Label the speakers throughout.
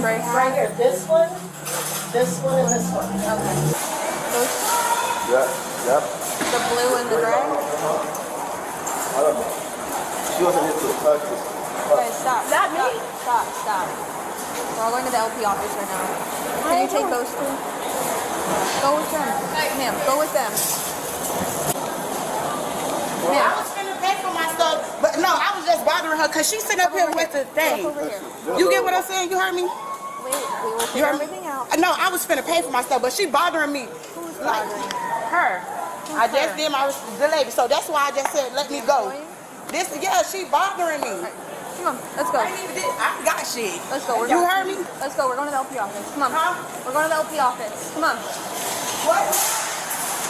Speaker 1: gray hat?
Speaker 2: Right here. This one, and this one. Okay.
Speaker 1: Those?
Speaker 3: Yep.
Speaker 1: The blue and the gray?
Speaker 3: I don't know. She wasn't into the touches.
Speaker 1: Okay, stop.
Speaker 2: Not me.
Speaker 1: Stop. We're all going to the LP office right now. Can you take those two? Go with them. Ma'am, go with them.
Speaker 4: I was finna pay for my stuff, but no, I was just bothering her because she's sitting up here with the thing.
Speaker 1: Over here.
Speaker 4: You get what I'm saying? You heard me?
Speaker 1: Wait, we will figure everything out.
Speaker 4: No, I was finna pay for my stuff, but she bothering me.
Speaker 1: Who's
Speaker 4: Like
Speaker 1: bothering you?
Speaker 4: her. I just did the lady, so that's why I just said let me go. She bothering me.
Speaker 1: Right. Come on, let's go.
Speaker 4: I got shit.
Speaker 1: Let's go.
Speaker 4: You heard me?
Speaker 1: Let's go. We're going to the LP office. Come on.
Speaker 4: Huh?
Speaker 1: We're going to the LP office. Come on.
Speaker 4: What?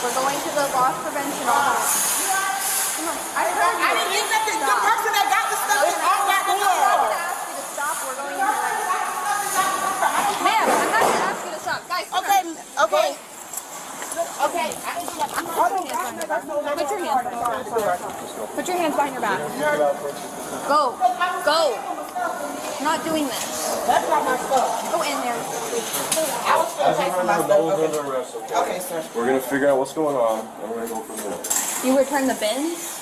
Speaker 1: We're going to the loss prevention office. Come on.
Speaker 4: I didn't get nothing. The person that got the stuff is on that
Speaker 1: I'm
Speaker 4: door.
Speaker 1: not going to ask you to stop. We're going to... Ma'am, I'm not going to ask you to stop. Guys, come on.
Speaker 4: Okay.
Speaker 1: Put your hands behind your back. Go. I'm not doing this.
Speaker 4: That's not my stuff.
Speaker 1: Go in there.
Speaker 4: I was going to pay for my stuff. Okay, sir.
Speaker 3: We're gonna figure out what's going on, and we're gonna go from there.
Speaker 1: You return the bins?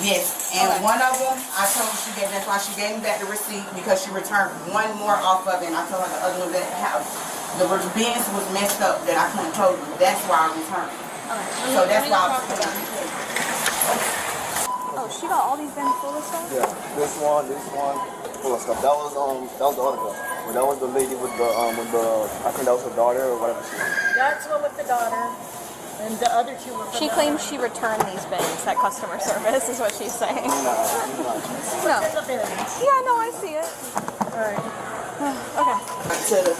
Speaker 4: Yes, and one of them, I told her that's why she gave me back the receipt because she returned one more off of it, and I told her the other one didn't have. The bins was messed up that I couldn't close them. That's why I returned.
Speaker 1: Okay.
Speaker 4: So that's why I was
Speaker 1: Oh, she got all these bins full of stuff?
Speaker 3: Yeah, this one, full of stuff. That was the other girl. Well, that was the lady with the I think that was her daughter or whatever she was.
Speaker 2: That's one with the daughter, and the other two were.
Speaker 1: She claims she returned these bins at customer service, is what she's saying. No.
Speaker 2: The bins.
Speaker 1: Yeah, no, I see it.
Speaker 2: All right.
Speaker 1: Okay.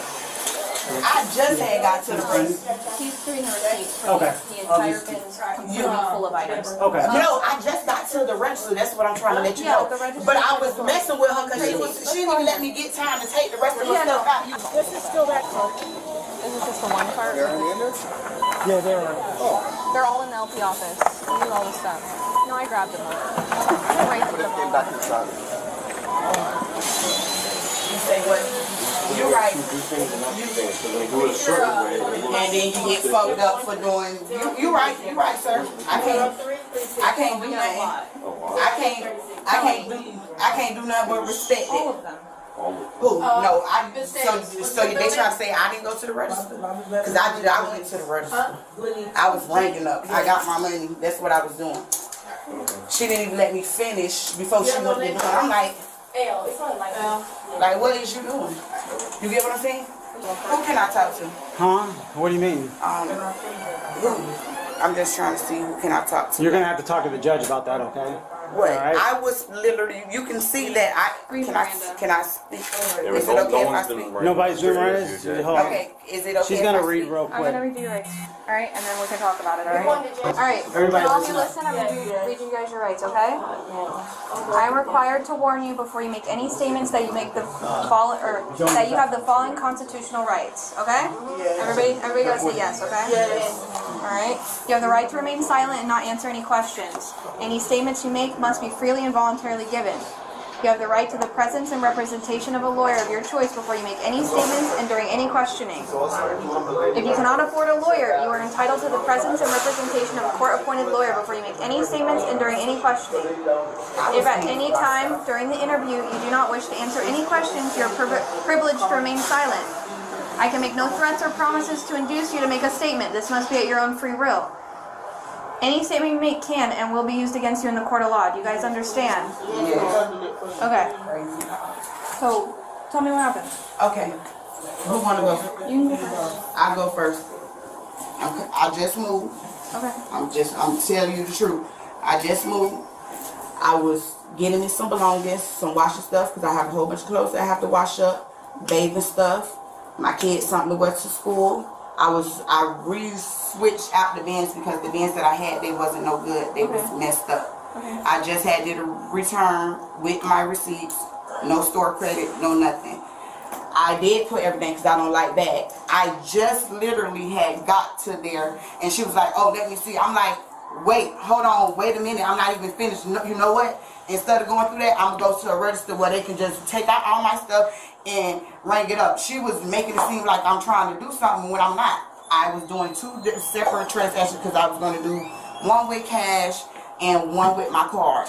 Speaker 4: I just had got to the rest.
Speaker 1: He's doing the receipt for the entire bins completely full of items.
Speaker 5: Okay.
Speaker 4: No, I just got to the register. That's what I'm trying to let you know.
Speaker 1: the register.
Speaker 4: But I was messing with her because she didn't even let me get time to take the rest of my stuff out.
Speaker 2: This is still that card.
Speaker 1: Is it just the one part?
Speaker 5: Yeah, they're right.
Speaker 1: They're all in the LP office. We need all the stuff. No, I grabbed them all. I right through them all.
Speaker 3: Back inside.
Speaker 4: You say what? You're right.
Speaker 3: Do things and not do things. So they do it a certain way.
Speaker 4: And then you get fucked up for doing. You're right, sir. I can't do nothing. I can't do nothing but respect it.
Speaker 1: All of them.
Speaker 4: Who? No, so they try to say I didn't go to the register because I went to the register. I was ranking up. I got my money. That's what I was doing. She didn't even let me finish before she went to do it. I'm like, what is you doing? You get what I'm saying? Who can I talk to?
Speaker 5: Huh? What do you mean?
Speaker 4: I'm just trying to see who can I talk to.
Speaker 5: You're gonna have to talk to the judge about that, okay?
Speaker 4: What?
Speaker 5: All right.
Speaker 4: I was literally. You can see that can I speak? Is it okay if I speak?
Speaker 5: Nobody's doing right.
Speaker 4: Okay. Is it okay?
Speaker 5: She's gonna read real quick.
Speaker 1: I'm gonna read you rights. All right, and then we can talk about it. All right. All right.
Speaker 5: Everybody
Speaker 1: all
Speaker 5: listen
Speaker 1: you
Speaker 5: up.
Speaker 1: listen. I'm gonna read you guys your rights. Okay. I am required to warn you before you make any statements that you make that you have the following constitutional rights. Okay. Everybody gotta say yes. Okay. Yes. All right. You have the right to remain silent and not answer any questions. Any statements you make must be freely and voluntarily given. You have the right to the presence and representation of a lawyer of your choice before you make any statements and during any questioning. If you cannot afford a lawyer, you are entitled to the presence and representation of a court-appointed lawyer before you make any statements and during any questioning. If at any time during the interview you do not wish to answer any questions, you are privileged to remain silent. I can make no threats or promises to induce you to make a statement. This must be at your own free will. Any statement you make can and will be used against you in the court of law. Do you guys understand?
Speaker 4: Yes.
Speaker 1: Okay. So, tell me what happened.
Speaker 4: Okay. Who wanna go?
Speaker 1: You can go first.
Speaker 4: I'll go first. I just moved.
Speaker 1: Okay.
Speaker 4: I'm telling you the truth. I just moved. I was getting me some belongings, some washing stuff, because I have a whole bunch of clothes that I have to wash up, bathing stuff, my kids something to wear to school. I re-switched out the bins because the bins that I had, they wasn't no good. They was messed up.
Speaker 1: Okay.
Speaker 4: I just had to return with my receipts, no store credit, no nothing. I did put everything because I don't like bags. I just literally had got to there and she was like, oh, let me see. I'm like, wait, hold on, wait a minute, I'm not even finished. No, you know what? Instead of going through that, I'm gonna go to a register where they can just take out all my stuff and ring it up. She was making it seem like I'm trying to do something when I'm not. I was doing two separate transactions because I was gonna do one with cash and one with my card.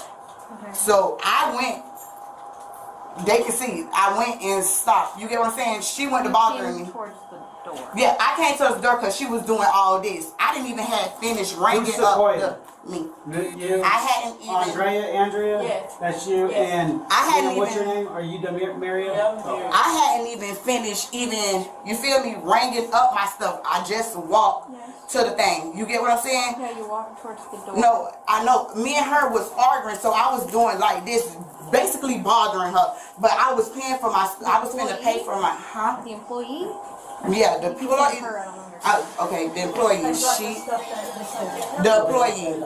Speaker 1: Okay.
Speaker 4: So I went, they can see, I went and stopped. You get what I'm saying? She went to bothering me.
Speaker 1: Towards the door.
Speaker 4: Yeah, I came to the door because she was doing all this. I didn't even have finished ringing
Speaker 5: Who's
Speaker 4: up
Speaker 5: Sequoia?
Speaker 4: me.
Speaker 5: You,
Speaker 4: I hadn't even.
Speaker 5: Andrea?
Speaker 2: Yes.
Speaker 5: That's you,
Speaker 2: Yes.
Speaker 5: and
Speaker 4: I hadn't
Speaker 5: what's your
Speaker 4: even-
Speaker 5: name? Are you Mario?
Speaker 4: I hadn't even finished even, you feel me, ringing up my stuff. I just walked to the thing. You get what I'm saying?
Speaker 1: Yeah, you walk towards the door.
Speaker 4: No, I know. Me and her was arguing, so I was doing like this, basically bothering her. But I was paying for my, I was finna pay for my, huh?
Speaker 1: The include?
Speaker 4: Yeah, the employee.
Speaker 1: Her, I don't understand.
Speaker 4: Okay, the employee. The employee.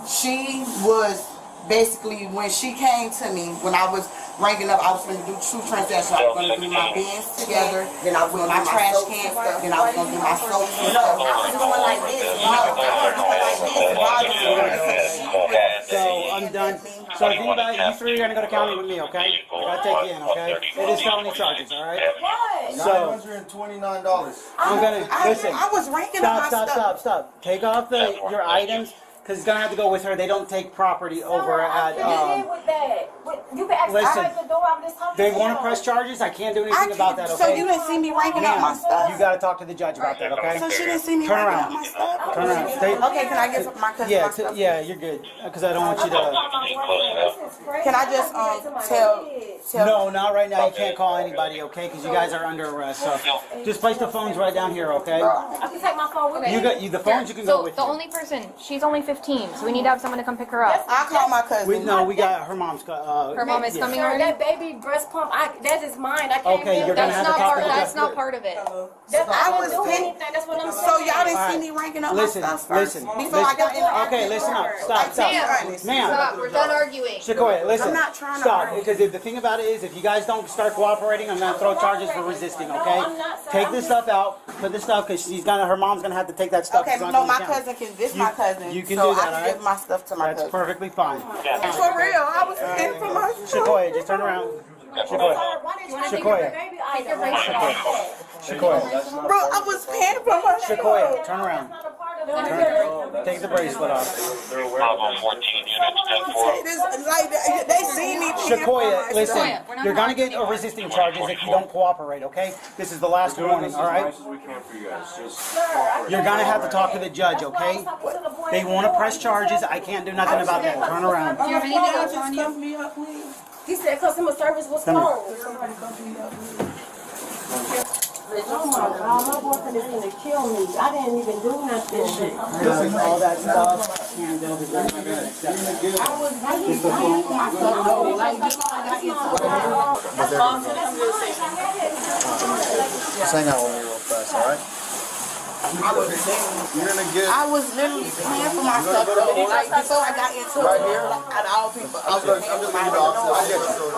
Speaker 4: She was basically, when she came to me, when I was ringing up, I was going to do two transactions. I was going to do my bins together, then I was going to do my trash can stuff, then I was going to do my soap and stuff. I was doing like this. No, I was doing like this, bothering her.
Speaker 5: So I'm done. So think about it. You three are gonna go to county with me, okay? I gotta take you in, okay? It is felony charges, all right? So
Speaker 3: $929.
Speaker 5: I'm gonna listen.
Speaker 4: I was ringing up my stuff.
Speaker 5: Stop. Take off your items. Because it's going to have to go with her. They don't take property over at...
Speaker 2: You can ask
Speaker 5: listen,
Speaker 2: the door. I'm just talking
Speaker 5: they
Speaker 2: to
Speaker 5: want to
Speaker 2: you.
Speaker 5: press charges. I can't do anything about that, okay?
Speaker 4: So you didn't see me ringing up my stuff?
Speaker 5: You got to talk to the judge about that, okay?
Speaker 4: So she didn't see me
Speaker 5: Turn
Speaker 4: ringing
Speaker 5: around.
Speaker 4: up my stuff?
Speaker 5: Turn around.
Speaker 4: Okay, can I get my cousin my stuff?
Speaker 5: Yeah, you're good. Because I don't want you to...
Speaker 4: Can I just tell...
Speaker 5: No, not right now. You can't call anybody, okay? Because you guys are under arrest. So just place the phones right down here, okay?
Speaker 2: I can take my phone with me.
Speaker 5: You got the phones. You can go with
Speaker 1: the
Speaker 5: you.
Speaker 1: only person, she's only 15, so we need to have someone to come pick her up.
Speaker 4: I'll call my cousin.
Speaker 5: We got her mom's.
Speaker 1: Her mom is coming
Speaker 2: Sir,
Speaker 1: already?
Speaker 2: that baby breast pump, that is mine. I can't
Speaker 5: Okay,
Speaker 2: give
Speaker 5: you're gonna
Speaker 2: that.
Speaker 5: have to talk to the
Speaker 1: That's
Speaker 5: judge.
Speaker 1: not part of it.
Speaker 2: I
Speaker 4: was
Speaker 2: was
Speaker 4: paying-
Speaker 2: anything. That's what I'm saying.
Speaker 4: So y'all didn't
Speaker 5: All
Speaker 4: see
Speaker 5: right.
Speaker 4: me ranking up
Speaker 5: Listen,
Speaker 4: my stuff first?
Speaker 5: listen,
Speaker 4: Before I got in the
Speaker 5: Okay, listen up. Stop. Ma'am.
Speaker 1: Stop, we're done arguing.
Speaker 5: Sequoia, listen.
Speaker 4: I'm not trying to
Speaker 5: Stop.
Speaker 4: argue.
Speaker 5: Because the thing about it is, if you guys don't start cooperating, I'm gonna throw charges for resisting.
Speaker 2: No,
Speaker 5: Okay?
Speaker 2: I'm not, sir.
Speaker 5: Take this stuff out. Put this stuff because her mom's gonna have to take that stuff.
Speaker 4: Okay,
Speaker 5: It's not
Speaker 4: no,
Speaker 5: gonna
Speaker 4: my
Speaker 5: count.
Speaker 4: cousin can, this my cousin.
Speaker 5: you can
Speaker 4: so
Speaker 5: do that,
Speaker 4: I can
Speaker 5: alright?
Speaker 4: give my stuff to my
Speaker 5: That's
Speaker 4: cousin.
Speaker 5: perfectly fine.
Speaker 4: For real, I was paying for my stuff.
Speaker 5: Sequoia, just turn around. Sequoia.
Speaker 2: Sequoia.
Speaker 5: Sequoia.
Speaker 4: Bro, I was paying for my stuff.
Speaker 5: Sequoia, turn around. Take the bracelet off.
Speaker 6: Bravo 14 units, 10-4.
Speaker 4: This, like, they see me paying for
Speaker 5: Sequoia,
Speaker 4: my
Speaker 5: listen,
Speaker 1: Sequoia, we're not
Speaker 5: you're gonna
Speaker 1: talking
Speaker 5: get a resisting charges if you don't cooperate, okay? This is the last warning, alright? You're gonna have to talk to the judge, okay? They wanna press charges, I can't do nothing about that. Turn around.
Speaker 1: Do you have anything else on you?
Speaker 2: He said customer service was closed. Oh my God, my boyfriend is gonna kill me. I didn't even do nothing.
Speaker 5: All that stuff. And they'll be very
Speaker 3: Just hang out with me real fast, alright? You're gonna get
Speaker 4: I was literally paying for my stuff though. Like before I got into it,
Speaker 3: right here.
Speaker 4: out of all people, I
Speaker 3: I'm
Speaker 4: was
Speaker 3: just
Speaker 4: paying for
Speaker 3: gonna
Speaker 4: my
Speaker 3: give you the option. I get you.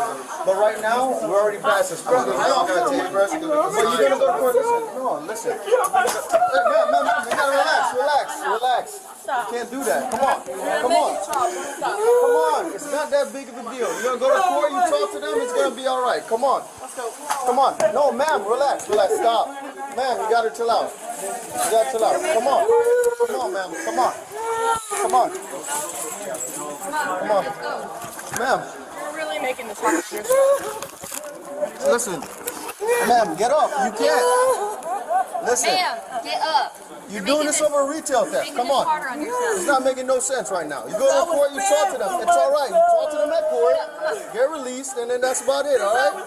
Speaker 3: But right now, we're already past this point. Now I'm gonna take first. But you're gonna go to court. Listen. No, listen. Man, you gotta relax. You can't do that. Come on. Come on. It's not that big of a deal. You're gonna go to court, you talk to them, it's gonna be alright. Come on. Come on. No, ma'am, relax. Stop. Ma'am, you gotta chill out. Come on, ma'am. Come on. Ma'am.
Speaker 2: You're really making this hard.
Speaker 3: Listen. Ma'am, get up. You can't. Listen.
Speaker 1: Ma'am, get up.
Speaker 3: You're doing this over a retail theft. Come on.
Speaker 1: Harder on yourself.
Speaker 3: It's not making no sense right now. You go to court, you talk to them. It's all right. You talk to them at court, get released, and then that's about it, all right?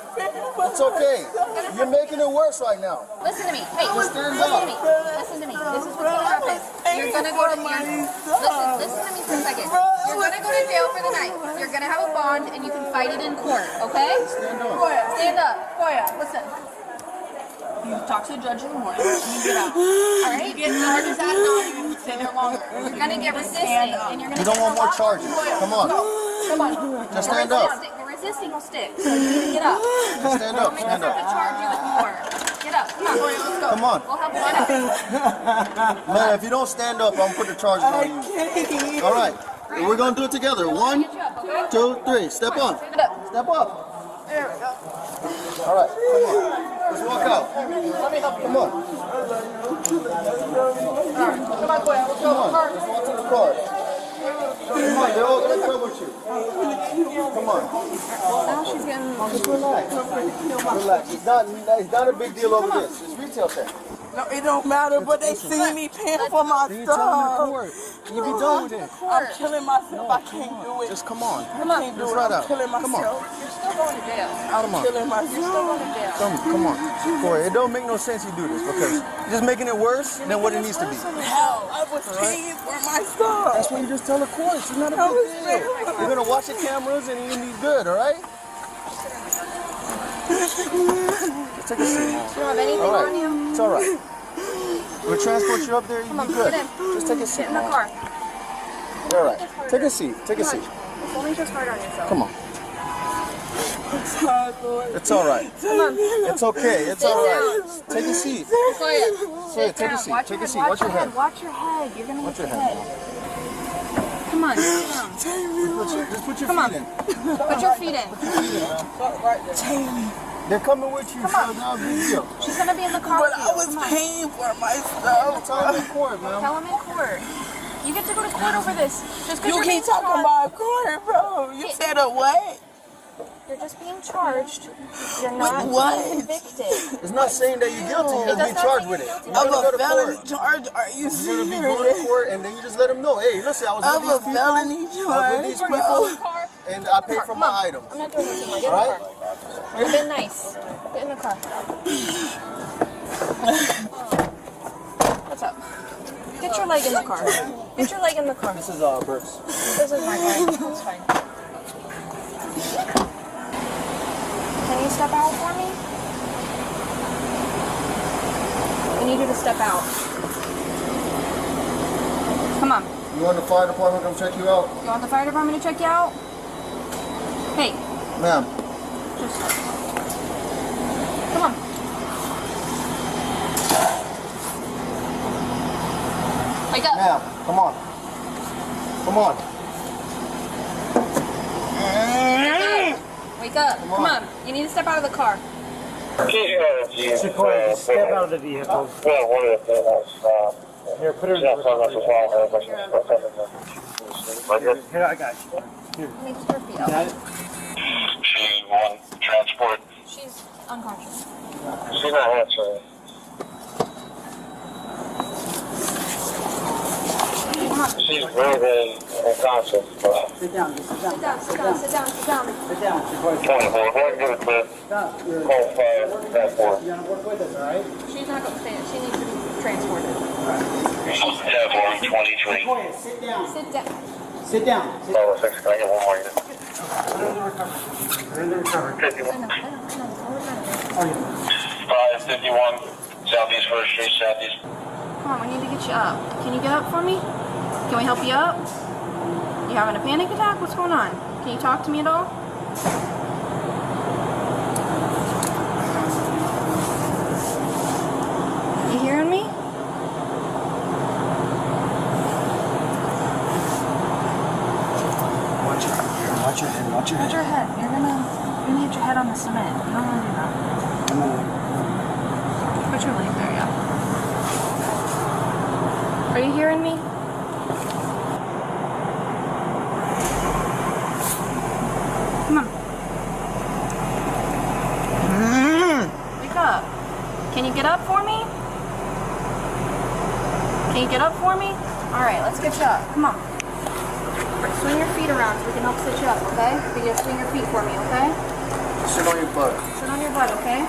Speaker 3: It's okay. You're making it worse right now.
Speaker 1: Listen to me. Hey, listen to me. Listen to me. This is what's gonna happen. You're gonna go to listen to me for a second. You're gonna go to jail for the night. You're gonna have a bond and you can fight it in court, okay? Stand up. Listen. You talk to the judge in the morning and you get out. Alright? You get charges out now, you can stay there longer. You're gonna get resisting and you're gonna
Speaker 3: You don't want more charges. Come on.
Speaker 1: Come on.
Speaker 3: Just stand up.
Speaker 1: The resisting will stick. So you need to get up.
Speaker 3: Stand up.
Speaker 1: I'll have to charge you with more. Get up. Come on. Let's go.
Speaker 3: Come on.
Speaker 1: We'll help you get up.
Speaker 3: Man, if you don't stand up, I'm gonna put the charges on you. All right. We're gonna do it together. 1, 2, 3. Step on. Step up.
Speaker 1: There we go.
Speaker 3: All right. Come on. Let's walk out. Come on.
Speaker 1: Come on, boy. Let's go.
Speaker 3: Come on. Let's walk to the car. Come on. They're all gonna come with you. Come on.
Speaker 1: Now she's getting.
Speaker 3: Just relax. Relax. It's not a big deal over this. It's retail theft.
Speaker 4: No, it don't matter, but they see me paying for my stuff.
Speaker 3: You be done with it.
Speaker 4: I'm killing myself. I can't do it.
Speaker 3: Just come on.
Speaker 1: Come on.
Speaker 3: Just right out.
Speaker 4: Killing
Speaker 3: Come on.
Speaker 4: myself.
Speaker 1: You're still going to jail.
Speaker 3: Out of
Speaker 4: Killing myself.
Speaker 1: You're still going to jail.
Speaker 3: Come on. Corey, it don't make no sense you do this because you're just making it worse than what it needs to be.
Speaker 4: Hell, I was paying for my stuff.
Speaker 3: That's why you just tell the court. It's not a big deal. You're gonna watch the cameras and you're gonna be good, all right? Just take a seat.
Speaker 1: You don't have anything
Speaker 3: All
Speaker 1: on you?
Speaker 3: right. It's all right. We'll transport you up there. You'll be good.
Speaker 1: Get in.
Speaker 3: Just take a seat.
Speaker 1: Get in the car.
Speaker 3: You're all right. Take a seat. Take a seat.
Speaker 1: Don't make this hard on yourself.
Speaker 3: Come on. It's all right.
Speaker 1: Come on.
Speaker 3: It's okay. It's all right. Take a seat.
Speaker 1: Quiet.
Speaker 3: Say, take a seat.
Speaker 1: Watch
Speaker 3: Take
Speaker 1: your
Speaker 3: a seat.
Speaker 1: head.
Speaker 3: Watch your head.
Speaker 1: Watch your head. You're gonna
Speaker 3: Watch
Speaker 1: hit
Speaker 3: your
Speaker 1: your
Speaker 3: head.
Speaker 1: head. Come on.
Speaker 3: Just put your
Speaker 1: Come on.
Speaker 3: feet in.
Speaker 1: Put your feet in.
Speaker 3: They're coming with you, so it's not a big deal.
Speaker 1: She's gonna be in the car
Speaker 4: But
Speaker 1: with you.
Speaker 4: I was
Speaker 1: Come on.
Speaker 4: paying for my stuff.
Speaker 3: Tell them in court, man.
Speaker 1: Tell him in court. You get to go to court over this. Just because
Speaker 4: You
Speaker 1: you're being
Speaker 4: keep talking
Speaker 1: charged.
Speaker 4: about court, bro. You said a what?
Speaker 1: You're just being charged. You're not
Speaker 4: what?
Speaker 1: convicted.
Speaker 3: It's not saying that you're guilty. You're just being charged with it. You're
Speaker 4: Of
Speaker 3: gonna go
Speaker 4: a
Speaker 3: to
Speaker 4: felony
Speaker 3: court.
Speaker 4: charge? Are you
Speaker 3: You're gonna be going to
Speaker 4: serious?
Speaker 3: court, and then you just let them know, hey, listen, I was
Speaker 4: Of
Speaker 3: with
Speaker 4: a
Speaker 3: these people.
Speaker 4: felony
Speaker 3: I was with
Speaker 4: charge,
Speaker 3: these
Speaker 1: Bro.
Speaker 3: people, and I paid for my items.
Speaker 1: I'm not doing this anymore. Get in
Speaker 3: All
Speaker 1: the
Speaker 3: right?
Speaker 1: car. You've been nice. Get in the car. What's up? Get your leg in the car. Get your leg in the car.
Speaker 3: This is Burks.
Speaker 1: This is my car. That's fine. Can you step out for me? I need you to step out. Come on.
Speaker 3: You want the fire department to come check you out?
Speaker 1: You want the fire department to check you out? Hey,
Speaker 3: Ma'am.
Speaker 1: just come on. Wake up.
Speaker 3: Ma'am, come on. Come on.
Speaker 1: Wake up. Come on. You need to step out of the car.
Speaker 5: Sequoia, step out of the vehicle.
Speaker 6: Well, one of the things,
Speaker 5: Here, put her in
Speaker 6: yeah,
Speaker 5: the
Speaker 6: so that's
Speaker 5: recorder.
Speaker 6: why,
Speaker 5: Here, I got you. Here.
Speaker 1: Make her feet up.
Speaker 5: Got it?
Speaker 6: she won transport.
Speaker 1: She's unconscious.
Speaker 6: She's not answering.
Speaker 1: Come on.
Speaker 6: She's breathing unconscious.
Speaker 5: Sit down, sit down.
Speaker 1: Sit down, sit down, sit down, sit down.
Speaker 5: Sit down, Sequoia.
Speaker 6: 24, go ahead and give it to
Speaker 5: Stop. You're
Speaker 6: call fire transport.
Speaker 5: gonna work with us, all right?
Speaker 1: She's not going to stay. She needs to be transported.
Speaker 6: Transport 23.
Speaker 5: Sequoia, sit down.
Speaker 1: Sit down.
Speaker 5: Sit down. Sit
Speaker 6: Oh, 6, can I get one more unit?
Speaker 5: Put her in the recovery. Put her in the recovery.
Speaker 6: 51.
Speaker 1: I know.
Speaker 5: Oh, yeah.
Speaker 6: 551, Southeast 1st Street, Southeast.
Speaker 1: Come on, we need to get you up. Can you get up for me? Can we help you up? You having a panic attack? What's going on? Can you talk to me at all? You hearing me?
Speaker 5: Watch your head, watch your head, watch your
Speaker 1: Hold
Speaker 5: head.
Speaker 1: your head. You're gonna hit your head on the cement. You don't wanna do that.
Speaker 5: Come on.
Speaker 1: Put your leg there, yeah. Are you hearing me? Come on. Wake up. Can you get up for me? Can you get up for me? Alright, let's get you up. Come on. Swing your feet around so we can help sit you up, okay? You just swing your feet for me, okay?
Speaker 3: Sit on your butt.
Speaker 1: Sit on your butt, okay?